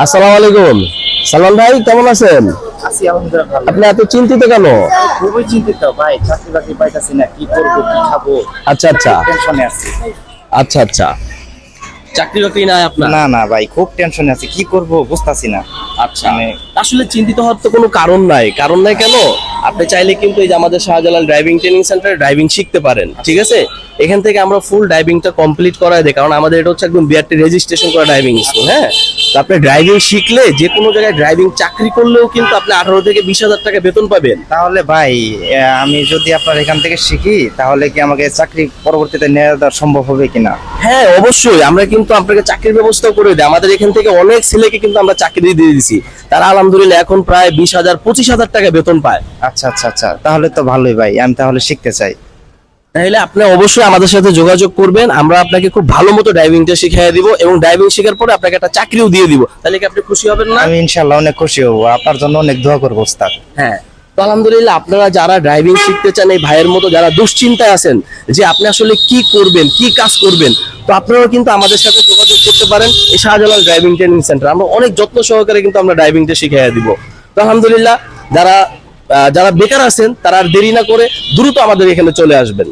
আসসালামু আলাইকুম। সালমান ভাই কেমন আছেন? আছি আলহামদুলিল্লাহ ভালো। আপনি এত চিন্তিত কেন? খুবই চিন্তিত ভাই, চাকরি বাকরি পাইতাছি না, কি করবো কি খাবো, আচ্ছা আচ্ছা টেনশনে আছি। আচ্ছা আচ্ছা, চাকরি বাকরি নাই আপনার? না না ভাই, খুব টেনশনে আছি, কি করব বুঝতাছি না। আচ্ছা, মানে আসলে চিন্তিত হওয়ার তো কোনো কারণ নাই। কারণ নাই কেন? আপনি চাইলে কিন্তু এই যে আমাদের শাহজালাল ড্রাইভিং ট্রেনিং সেন্টারে ড্রাইভিং শিখতে পারেন, ঠিক আছে? এখান থেকে আমরা ফুল ড্রাইভিংটা কমপ্লিট করায় দেই, কারণ আমাদের এটা হচ্ছে একদম বিআরটি রেজিস্ট্রেশন করা ড্রাইভিং স্কুল। হ্যাঁ, তো আপনি ড্রাইভিং শিখলে যে কোনো জায়গায় ড্রাইভিং চাকরি করলেও কিন্তু আপনি 18 থেকে 20,000 টাকা বেতন পাবেন। তাহলে ভাই, আমি যদি আপনার এখান থেকে শিখি তাহলে কি আমাকে চাকরি পরবর্তীতে নেওয়া দেওয়া সম্ভব হবে কিনা? হ্যাঁ অবশ্যই, আমরা কিন্তু আপনাকে চাকরির ব্যবস্থা করে দিই। আমাদের এখান থেকে অনেক ছেলেকে কিন্তু আমরা চাকরি দিয়ে দিয়েছি, তারা আলহামদুলিল্লাহ এখন প্রায় 20,000 25,000 টাকা বেতন পায়। আচ্ছা আচ্ছা আচ্ছা, তাহলে তো ভালোই ভাই, আমি তাহলে শিখতে চাই। তাহলে আপনি অবশ্যই আমাদের সাথে যোগাযোগ করবেন, আমরা আপনাকে খুব ভালো মতো ড্রাইভিংটা শিখিয়ে দিব এবং ড্রাইভিং শেখার পরে আপনাকে একটা চাকরিও দিয়ে দিব। তাহলে কি আপনি খুশি হবেন না? আমি ইনশাআল্লাহ অনেক খুশি হব, আপনার জন্য অনেক দোয়া করবো ওস্তাদ। হ্যাঁ, তো আলহামদুলিল্লাহ আপনারা যারা ড্রাইভিং শিখতে চান, এই ভাইয়ের মতো যারা দুশ্চিন্তায় আছেন যে আপনি আসলে কি করবেন কি কাজ করবেন, তো আপনারাও কিন্তু আমাদের সাথে যোগাযোগ করতে পারেন। এই শাহজালাল ড্রাইভিং ট্রেনিং সেন্টার আমরা অনেক যত্ন সহকারে কিন্তু আমরা ড্রাইভিংটা শিখিয়ে দিব। তো আলহামদুলিল্লাহ যারা যারা বেকার আছেন তারা আর দেরি না করে দ্রুত আমাদের এখানে চলে আসবেন।